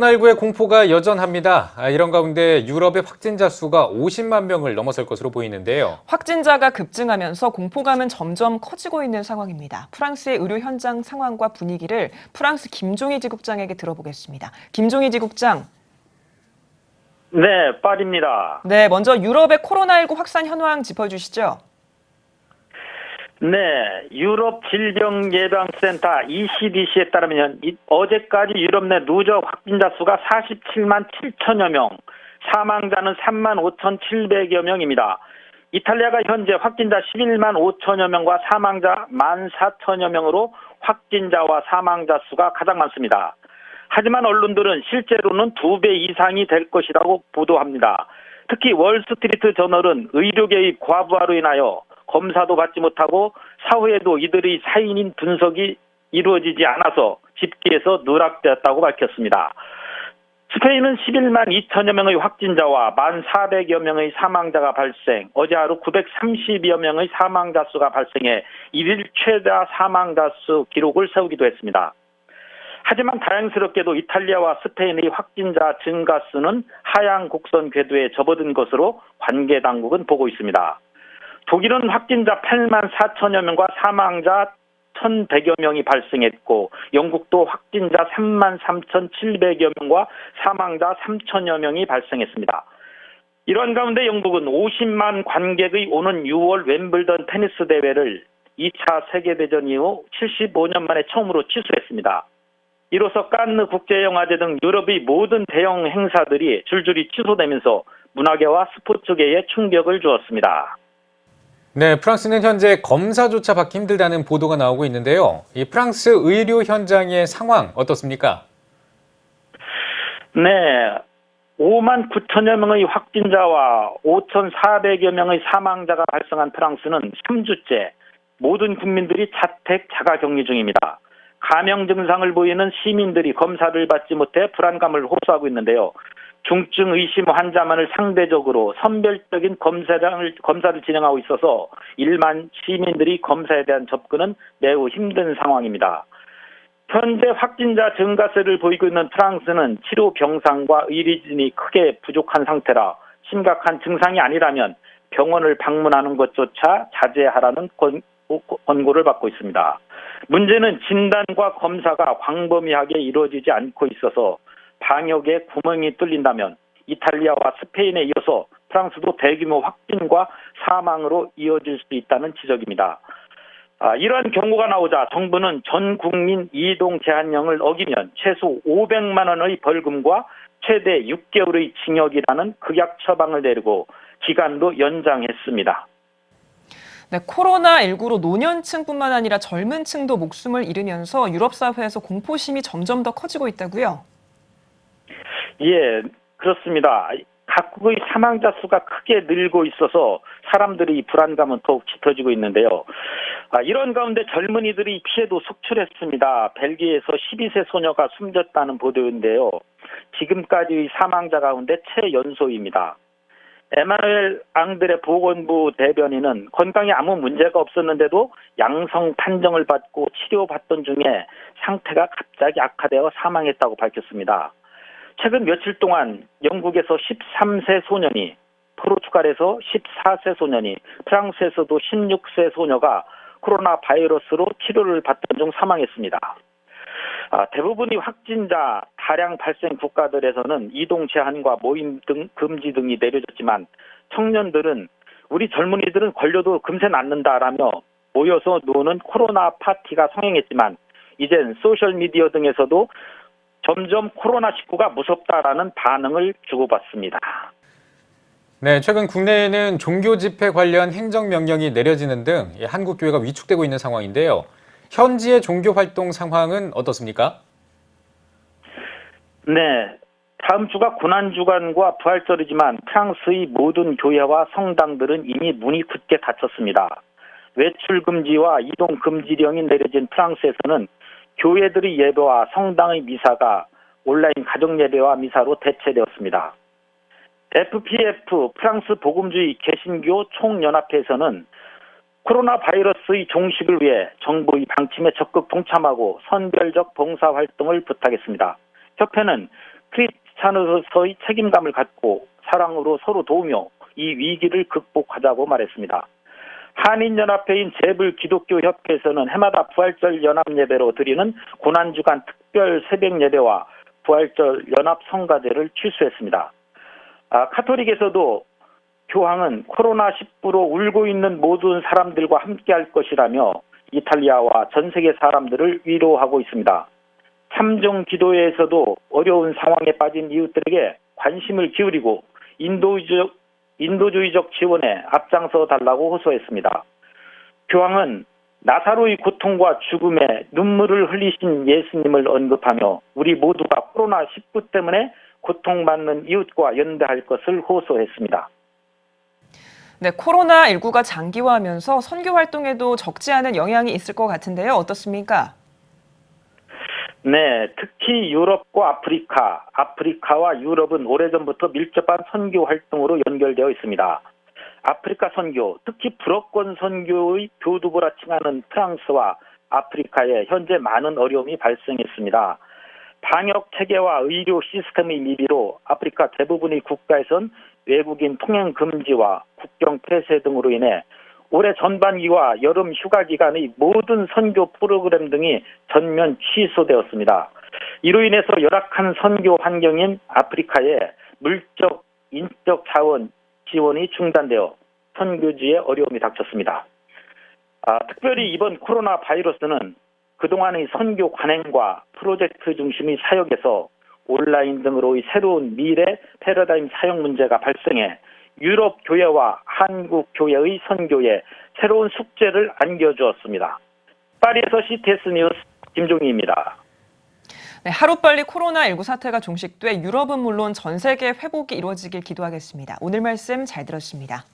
코로나19의 공포가 여전합니다. 이런 가운데 유럽의 확진자 수가 50만 명을 넘어설 것으로 보이는데요. 확진자가 급증하면서 공포감은 점점 커지고 있는 상황입니다. 프랑스의 의료 현장 상황과 분위기를 프랑스 김종희 지국장에게 들어보겠습니다. 김종희 지국장. 네, 빠릅니다. 네, 먼저 유럽의 코로나19 확산 현황 짚어주시죠. 네, 유럽 질병예방센터 ECDC에 따르면 어제까지 유럽 내 누적 확진자 수가 47만 7천여 명, 사망자는 3만 5,700여 명입니다. 이탈리아가 현재 확진자 11만 5천여 명과 사망자 1만 4천여 명으로 확진자와 사망자 수가 가장 많습니다. 하지만 언론들은 실제로는 2배 이상이 될 것이라고 보도합니다. 특히 월스트리트 저널은 의료계의 과부하로 인하여 검사도 받지 못하고 사후에도 이들의 사인인 분석이 이루어지지 않아서 집계에서 누락되었다고 밝혔습니다. 스페인은 11만 2천여 명의 확진자와 1만 400여 명의 사망자가 발생, 어제 하루 930여 명의 사망자 수가 발생해 일일 최다 사망자 수 기록을 세우기도 했습니다. 하지만 다행스럽게도 이탈리아와 스페인의 확진자 증가 수는 하향 곡선 궤도에 접어든 것으로 관계 당국은 보고 있습니다. 독일은 확진자 8만 4천여 명과 사망자 1,100여 명이 발생했고, 영국도 확진자 3만 3,700여 명과 사망자 3천여 명이 발생했습니다. 이런 가운데 영국은 50만 관객의 오는 6월 웸블던 테니스 대회를 2차 세계대전 이후 75년 만에 처음으로 취소했습니다. 이로써 칸느 국제영화제 등 유럽의 모든 대형 행사들이 줄줄이 취소되면서 문화계와 스포츠계에 충격을 주었습니다. 네, 프랑스는 현재 검사조차 받기 힘들다는 보도가 나오고 있는데요. 이 프랑스 의료 현장의 상황 어떻습니까? 네, 5만 9천여 명의 확진자와 5,400여 명의 사망자가 발생한 프랑스는 3주째 모든 국민들이 자택 자가격리 중입니다. 감염 증상을 보이는 시민들이 검사를 받지 못해 불안감을 호소하고 있는데요. 중증 의심 환자만을 상대적으로 선별적인 검사를 진행하고 있어서 일반 시민들이 검사에 대한 접근은 매우 힘든 상황입니다. 현재 확진자 증가세를 보이고 있는 프랑스는 치료 병상과 의료진이 크게 부족한 상태라 심각한 증상이 아니라면 병원을 방문하는 것조차 자제하라는 권고를 받고 있습니다. 문제는 진단과 검사가 광범위하게 이루어지지 않고 있어서 방역에 구멍이 뚫린다면 이탈리아와 스페인에 이어서 프랑스도 대규모 확진과 사망으로 이어질 수 있다는 지적입니다. 이러한 경고가 나오자 정부는 전 국민 이동 제한령을 어기면 최소 500만 원의 벌금과 최대 6개월의 징역이라는 극약 처방을 내리고 기간도 연장했습니다. 네, 코로나19로 노년층뿐만 아니라 젊은 층도 목숨을 잃으면서 유럽 사회에서 공포심이 점점 더 커지고 있다고요? 예, 그렇습니다. 각국의 사망자 수가 크게 늘고 있어서 사람들의 불안감은 더욱 짙어지고 있는데요. 이런 가운데 젊은이들이 피해도 속출했습니다. 벨기에에서 12세 소녀가 숨졌다는 보도인데요. 지금까지의 사망자 가운데 최연소입니다. 에마누엘 앙드레 보건부 대변인은 건강에 아무 문제가 없었는데도 양성 판정을 받고 치료받던 중에 상태가 갑자기 악화되어 사망했다고 밝혔습니다. 최근 며칠 동안 영국에서 13세 소년이, 포르투갈에서 14세 소년이, 프랑스에서도 16세 소녀가 코로나 바이러스로 치료를 받던 중 사망했습니다. 대부분의 확진자 다량 발생 국가들에서는 이동 제한과 모임 등 금지 등이 내려졌지만 청년들은 우리 젊은이들은 걸려도 금세 낫는다라며 모여서 노는 코로나 파티가 성행했지만 이젠 소셜미디어 등에서도 점점 코로나19가 무섭다라는 반응을 주고받습니다. 네, 최근 국내에는 종교 집회 관련 행정명령이 내려지는 등 한국교회가 위축되고 있는 상황인데요. 현지의 종교 활동 상황은 어떻습니까? 네, 다음 주가 고난주간과 부활절이지만 프랑스의 모든 교회와 성당들은 이미 문이 굳게 닫혔습니다. 외출 금지와 이동 금지령이 내려진 프랑스에서는 교회들의 예배와 성당의 미사가 온라인 가정 예배와 미사로 대체되었습니다. FPF 프랑스 복음주의 개신교 총연합회에서는 코로나 바이러스의 종식을 위해 정부의 방침에 적극 동참하고 선별적 봉사활동을 부탁했습니다. 협회는 크리스찬으로서의 책임감을 갖고 사랑으로 서로 도우며 이 위기를 극복하자고 말했습니다. 한인연합회인 재불기독교협회에서는 해마다 부활절 연합예배로 드리는 고난주간 특별 새벽예배와 부활절 연합 성가대를 취소했습니다. 카톨릭에서도 교황은 코로나19로 울고 있는 모든 사람들과 함께할 것이라며 이탈리아와 전 세계 사람들을 위로하고 있습니다. 삼종 기도회에서도 어려운 상황에 빠진 이웃들에게 관심을 기울이고 인도주의적 지원에 앞장서 달라고 호소했습니다. 교황은 나사로의 고통과 죽음에 눈물을 흘리신 예수님을 언급하며 우리 모두가 코로나19 때문에 고통받는 이웃과 연대할 것을 호소했습니다. 네, 코로나19가 장기화하면서 선교 활동에도 적지 않은 영향이 있을 것 같은데요. 어떻습니까? 네, 특히 유럽과 아프리카와 유럽은 오래전부터 밀접한 선교 활동으로 연결되어 있습니다. 아프리카 선교, 특히 불어권 선교의 교두보라 칭하는 프랑스와 아프리카에 현재 많은 어려움이 발생했습니다. 방역 체계와 의료 시스템의 미비로 아프리카 대부분의 국가에선 외국인 통행 금지와 국경 폐쇄 등으로 인해 올해 전반기와 여름 휴가 기간의 모든 선교 프로그램 등이 전면 취소되었습니다. 이로 인해서 열악한 선교 환경인 아프리카에 물적, 인적 자원 지원이 중단되어 선교지에 어려움이 닥쳤습니다. 특별히 이번 코로나 바이러스는 그동안의 선교 관행과 프로젝트 중심의 사역에서 온라인 등으로의 새로운 미래 패러다임 사역 문제가 발생해 유럽 교회와 한국 교회의 선교에 새로운 숙제를 안겨주었습니다. 파리에서 CTS 뉴스 김종희입니다. 네, 하루빨리 코로나19 사태가 종식돼 유럽은 물론 전 세계 회복이 이루어지길 기도하겠습니다. 오늘 말씀 잘 들었습니다.